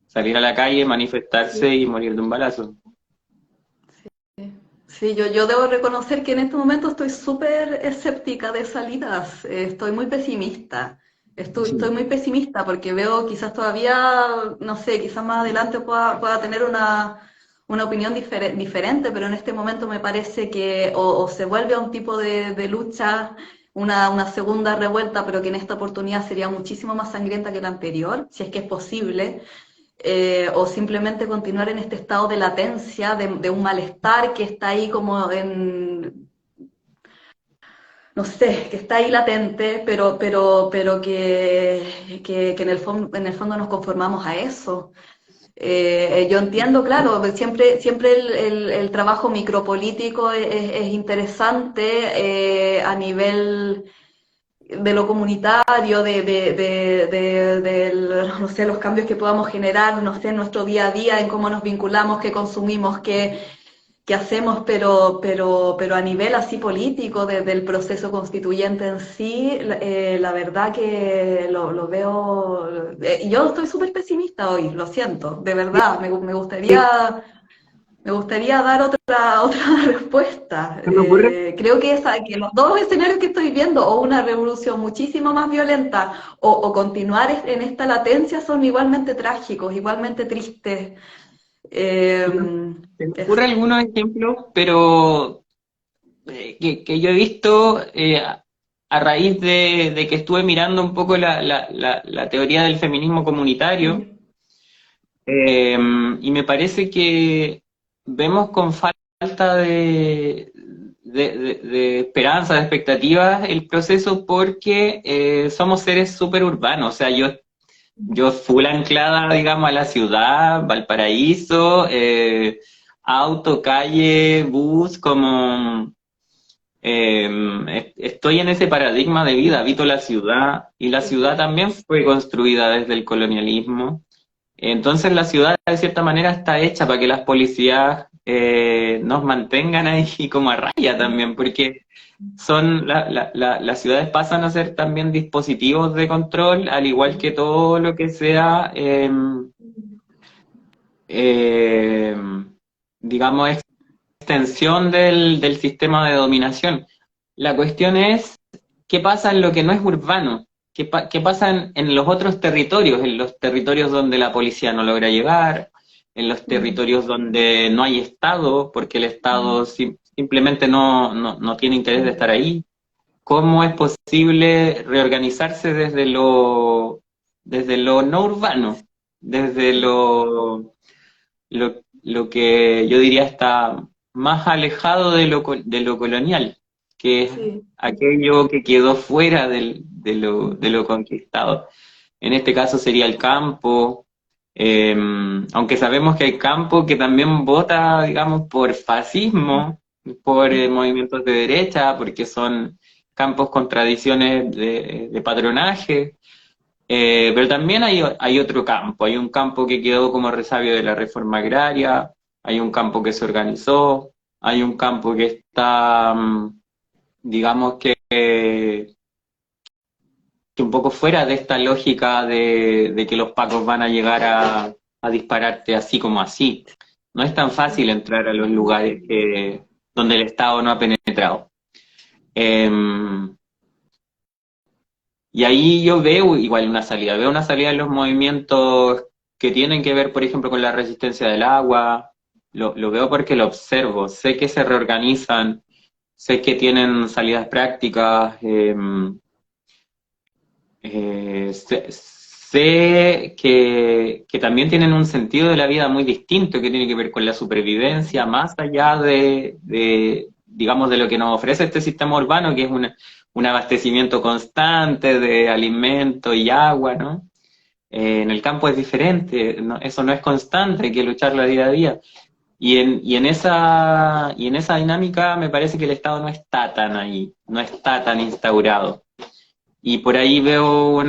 Salir a la calle, manifestarse y morir de un balazo. Sí, yo debo reconocer que en este momento estoy súper escéptica de salidas, estoy muy pesimista, estoy muy pesimista porque veo quizás todavía, no sé, quizás más adelante pueda tener una opinión diferente, pero en este momento me parece que o se vuelve a un tipo de lucha, una segunda revuelta, pero que en esta oportunidad sería muchísimo más sangrienta que la anterior, si es que es posible. O simplemente continuar en este estado de latencia, de un malestar que está ahí como no sé, que está ahí latente, pero que en el fondo nos conformamos a eso. Yo entiendo, claro, siempre el trabajo micropolítico es interesante a nivel de lo comunitario, no sé, los cambios que podamos generar, no sé, en nuestro día a día, en cómo nos vinculamos, qué consumimos, qué hacemos, pero a nivel así político, desde el proceso constituyente en sí, la verdad que lo veo, yo estoy súper pesimista hoy, lo siento, de verdad, me gustaría dar otra respuesta. Se me ocurre, Creo que los dos escenarios que estoy viendo, o una revolución muchísimo más violenta, o continuar en esta latencia, son igualmente trágicos, igualmente tristes. Eh, se me ocurre Eso. algunos ejemplos, pero que yo he visto a raíz de que estuve mirando un poco la teoría del feminismo comunitario, eh, y me parece que vemos con falta de esperanza, de expectativas el proceso porque somos seres súper urbanos. O sea, yo full anclada, digamos, a la ciudad, Valparaíso, auto, calle, bus, como estoy en ese paradigma de vida, habito la ciudad y la ciudad también fue construida desde el colonialismo. Entonces la ciudad de cierta manera está hecha para que las policías nos mantengan ahí como a raya también, porque las ciudades pasan a ser también dispositivos de control, al igual que todo lo que sea, eh, digamos, extensión del sistema de dominación. La cuestión es, ¿qué pasa en lo que no es urbano? ¿Qué pasa en los otros territorios? En los territorios donde la policía no logra llegar, en los territorios donde no hay Estado, porque el Estado simplemente no tiene interés de estar ahí. ¿Cómo es posible reorganizarse desde lo no urbano, desde lo que yo diría está más alejado de lo colonial, que es Sí, aquello que quedó fuera de lo conquistado? En este caso sería el campo, eh, aunque sabemos que hay campo que también vota, digamos, por fascismo, por movimientos de derecha, porque son campos con tradiciones de patronaje, pero también hay otro campo, hay un campo que quedó como resabio de la reforma agraria, hay un campo que se organizó, hay un campo que está, digamos que un poco fuera de esta lógica de que los pacos van a llegar a dispararte así como así. No es tan fácil entrar a los lugares donde el Estado no ha penetrado. Em, y ahí yo veo igual veo una salida en los movimientos que tienen que ver, por ejemplo, con la resistencia del agua. Lo veo porque lo observo, sé que se reorganizan, sé que tienen salidas prácticas, sé que también tienen un sentido de la vida muy distinto, que tiene que ver con la supervivencia, más allá digamos, de lo que nos ofrece este sistema urbano, que es un abastecimiento constante de alimento y agua, ¿no? En el campo es diferente, eso no es constante, hay que lucharlo día a día. Y en esa dinámica me parece que el Estado no está tan ahí, no está tan instaurado. Y por ahí veo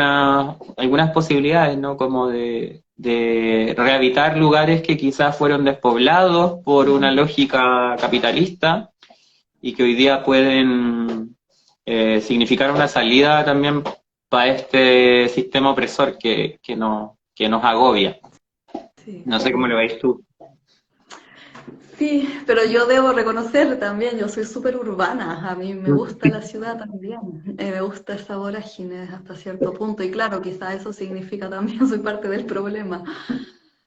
algunas posibilidades, ¿no? Como de rehabilitar lugares que quizás fueron despoblados por una lógica capitalista y que hoy día pueden significar una salida también para este sistema opresor que nos agobia. sí. No sé cómo lo veis tú. Sí, pero yo debo reconocer también, yo soy súper urbana, a mí me gusta la ciudad también, me gusta esa vorágine hasta cierto punto, y claro, quizá eso significa también soy parte del problema,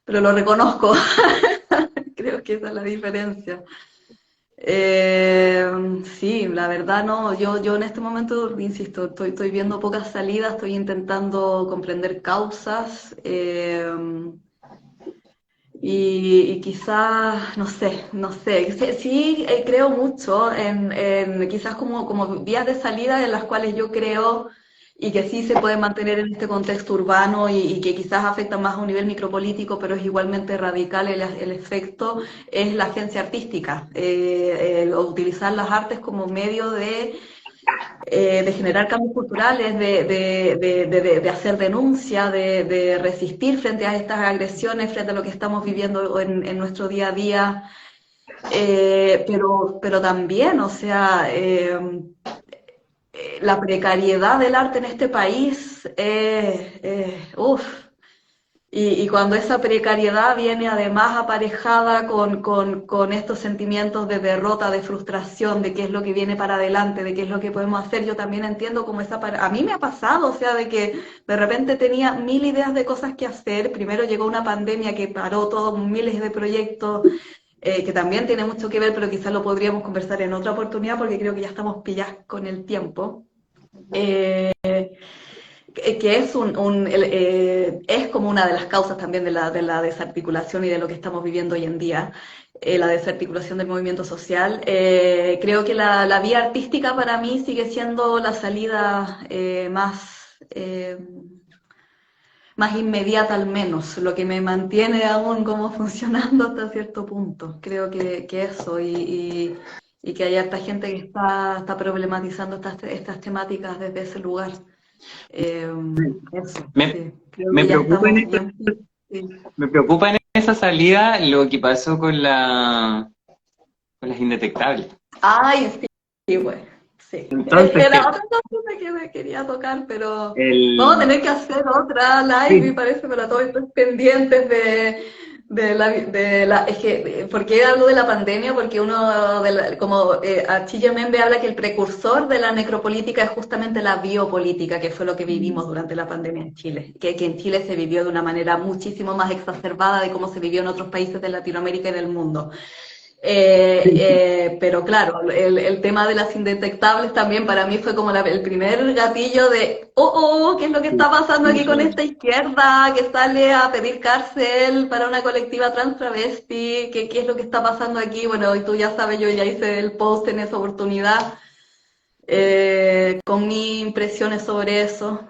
pero lo reconozco, creo que esa es la diferencia. Sí, la verdad no, yo en este momento, insisto, estoy viendo pocas salidas, estoy intentando comprender causas. Y quizás, no sé, sí, creo mucho en quizás como vías de salida en las cuales yo creo y que sí se puede mantener en este contexto urbano y que quizás afecta más a un nivel micropolítico, pero es igualmente radical el efecto, es la agencia artística, utilizar las artes como medio de generar cambios culturales, de hacer denuncia, de resistir frente a estas agresiones, frente a lo que estamos viviendo en nuestro día a día, pero también, o sea, la precariedad del arte en este país, uff. Y cuando esa precariedad viene además aparejada con estos sentimientos de derrota, de frustración, de qué es lo que viene para adelante, de qué es lo que podemos hacer, yo también entiendo cómo a mí me ha pasado, o sea, de que de repente tenía mil ideas de cosas que hacer, primero llegó una pandemia que paró todos miles de proyectos, que también tiene mucho que ver, pero quizás lo podríamos conversar en otra oportunidad porque creo que ya estamos pillados con el tiempo. Eh, que es como una de las causas también de la desarticulación y de lo que estamos viviendo hoy en día, la desarticulación del movimiento social. Creo que la vía artística para mí sigue siendo la salida más inmediata al menos, lo que me mantiene aún como funcionando hasta cierto punto. Creo que eso, y que hay harta gente que está problematizando estas temáticas desde ese lugar. Eh, Eso, Me, sí, creo me que ya preocupa en estamos esta, bien. Sí. me preocupa en esa salida lo que pasó con las indetectables. Ay, sí, sí, bueno, sí. Entonces, Era otra cosa que me quería tocar, pero vamos a el, tener que hacer otra live, me sí, parece, para todos estos pendientes es que, ¿por qué hablo de la pandemia? Porque uno, como Achille Membe habla que el precursor de la necropolítica es justamente la biopolítica, que fue lo que vivimos durante la pandemia en Chile, que en Chile se vivió de una manera muchísimo más exacerbada de cómo se vivió en otros países de Latinoamérica y del mundo. Pero claro, el tema de las indetectables también para mí fue como el primer gatillo de, ¿qué es lo que está pasando aquí con esta izquierda que sale a pedir cárcel para una colectiva trans travesti? ¿Qué es lo que está pasando aquí? Bueno, y tú ya sabes, yo ya hice el post en esa oportunidad con mis impresiones sobre eso,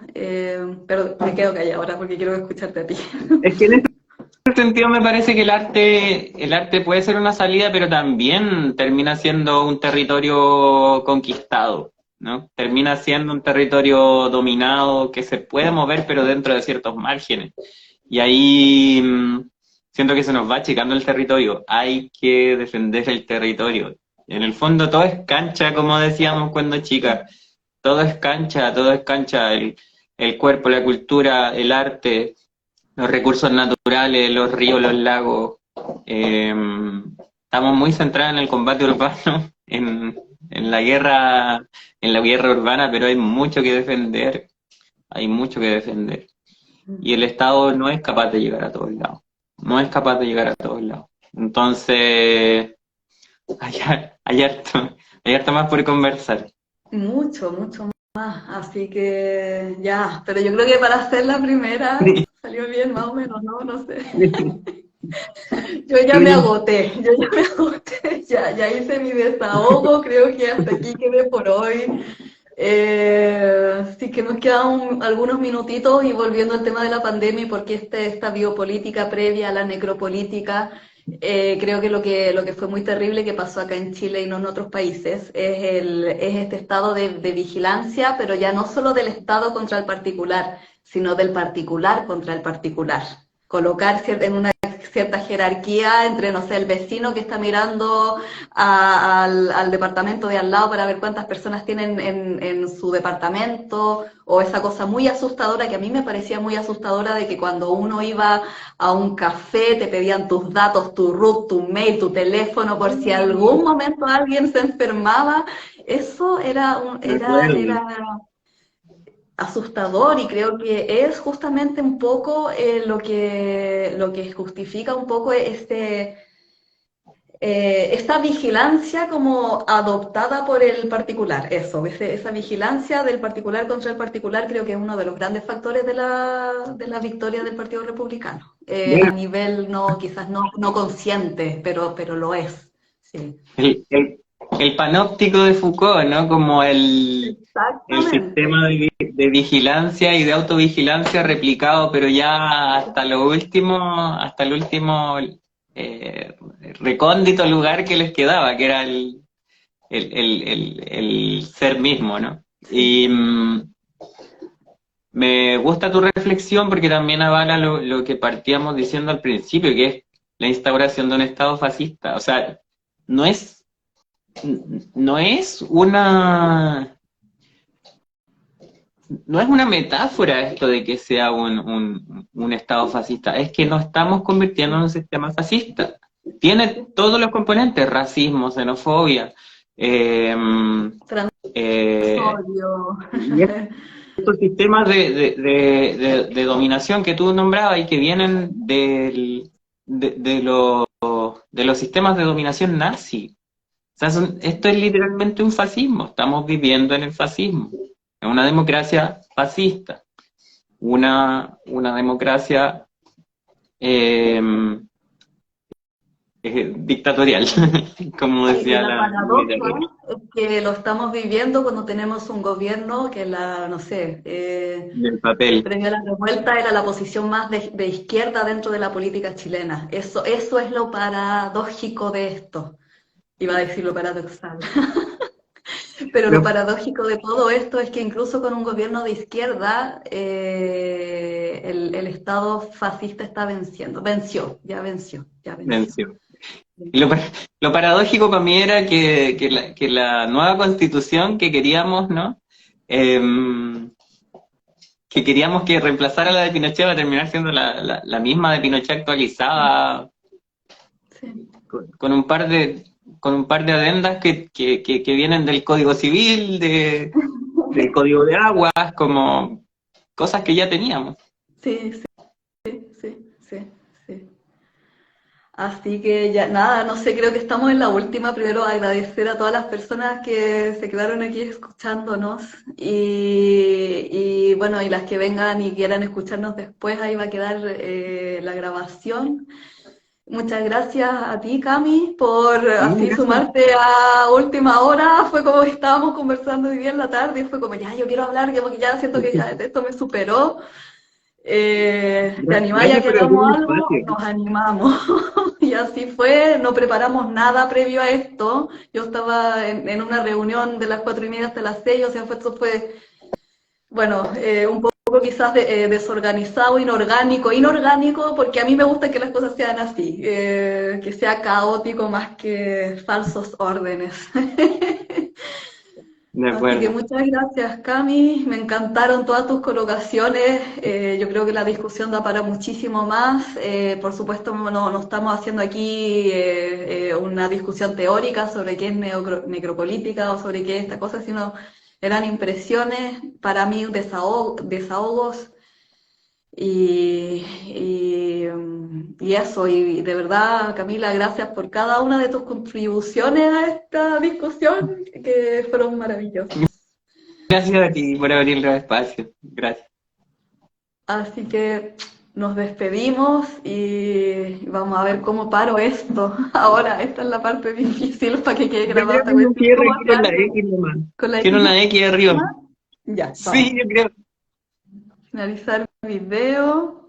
pero me quedo callada ahora porque quiero escucharte a ti. es que en ese sentido me parece que el arte puede ser una salida, pero también termina siendo un territorio conquistado, ¿no? Termina siendo un territorio dominado que se puede mover, pero dentro de ciertos márgenes. Y ahí siento que se nos va achicando el territorio. Hay que defender el territorio. En el fondo todo es cancha, como decíamos cuando chicas. Todo es cancha, todo es cancha. El cuerpo, la cultura, el arte, los recursos naturales, los ríos, los lagos. Eh, Estamos muy centrados en el combate urbano, en la guerra urbana, pero hay mucho que defender. Hay mucho que defender. Y el Estado no es capaz de llegar a todos lados. No es capaz de llegar a todos lados. Entonces, hay, hay harto más por conversar. Mucho, mucho más. Así que ya, pero yo creo que para hacer la primera salió bien, más o menos, ¿no? No sé. Yo ya me agoté, ya hice mi desahogo, creo que hasta aquí quedé por hoy. Sí que nos quedan algunos minutitos y volviendo al tema de la pandemia y por qué esta biopolítica previa a la necropolítica, creo que lo que fue muy terrible que pasó acá en Chile y no en otros países es este estado de vigilancia, pero ya no solo del Estado contra el particular, sino del particular contra el particular. Colocar en una cierta jerarquía entre, no sé, el vecino que está mirando al departamento de al lado para ver cuántas personas tienen en su departamento, o esa cosa muy asustadora que a mí me parecía muy asustadora de que cuando uno iba a un café te pedían tus datos, tu RUT, tu mail, tu teléfono, por si algún momento alguien se enfermaba. Eso era asustador y creo que es justamente un poco lo que justifica un poco esta vigilancia como adoptada por el particular, esa vigilancia del particular contra el particular creo que es uno de los grandes factores de la victoria del Partido Republicano, a Bueno, nivel no, quizás no consciente, pero lo es, sí. el, el- el panóptico de Foucault, ¿no? Como el Exactamente. sistema de vigilancia y de autovigilancia replicado, pero ya hasta el último eh, recóndito lugar que les quedaba, que era el ser mismo, ¿no? Sí. Y me gusta tu reflexión porque también avala lo que partíamos diciendo al principio, que es la instauración de un Estado fascista. O sea, no es, no es una, no es una metáfora esto de que sea un Estado fascista, es que nos estamos convirtiendo en un sistema fascista. Tiene todos los componentes, racismo, xenofobia, eh, eh, Transforio. y estos sistemas de dominación que tú nombrabas y que vienen de los sistemas de dominación nazi. O sea, esto es literalmente un fascismo. Estamos viviendo en el fascismo. Es una democracia fascista. Una democracia eh, dictatorial, como Y decía la la paradoja literatura es que lo estamos viviendo cuando tenemos un gobierno que no sé, del papel. previo a la revuelta era la posición más de izquierda dentro de la política chilena. Eso es lo paradójico de esto. Iba a decir lo paradoxal. Pero lo Pero, paradójico de todo esto es que incluso con un gobierno de izquierda, el Estado fascista está venciendo. Venció, ya venció. mención. Y lo paradójico para mí era que la nueva constitución que queríamos, ¿no? Que queríamos que reemplazara la de Pinochet va a terminar siendo la misma de Pinochet actualizada, Sí. con un par con un par de adendas que vienen del Código Civil, del Código de Aguas, como cosas que ya teníamos. Sí, sí, sí. Así que ya, nada, no sé, creo que estamos en la última. Primero agradecer a todas las personas que se quedaron aquí escuchándonos y bueno, y las que vengan y quieran escucharnos después, ahí va a quedar la grabación. Muchas gracias a ti, Cami, por No, así gracias. sumarte a última hora. Fue como que estábamos conversando hoy día en la tarde y fue como, ya, yo quiero hablar, como que ya siento que ya esto me superó. ¿Te animáis a Gracias que por abrir hagamos el algo? espacio. Nos animamos. Y así fue, no preparamos nada previo a esto. Yo estaba en una reunión de las 4:30 hasta las 6, o sea, esto fue, bueno, un poco quizás desorganizado, inorgánico, porque a mí me gusta que las cosas sean así, que sea caótico más que falsos órdenes. De Así que acuerdo. muchas gracias, Cami. Me encantaron todas tus colocaciones. Yo creo que la discusión da para muchísimo más. Por supuesto, no estamos haciendo aquí una discusión teórica sobre qué es necropolítica o sobre qué es esta cosa, sino eran impresiones, para mí desahogos y eso. Y de verdad, Camila, gracias por cada una de tus contribuciones a esta discusión, que fueron maravillosas. Gracias a ti por abrir el espacio. Gracias. Así que nos despedimos y vamos a ver cómo paro esto. Ahora, esta es la parte difícil para que quede Yo grabada creo esta que un cuestión. cierre ¿Cómo aquí se con la hace? X nomás. ¿Con la Quiero X una X arriba. nomás? Ya, Sí, vamos. yo creo. Finalizar video.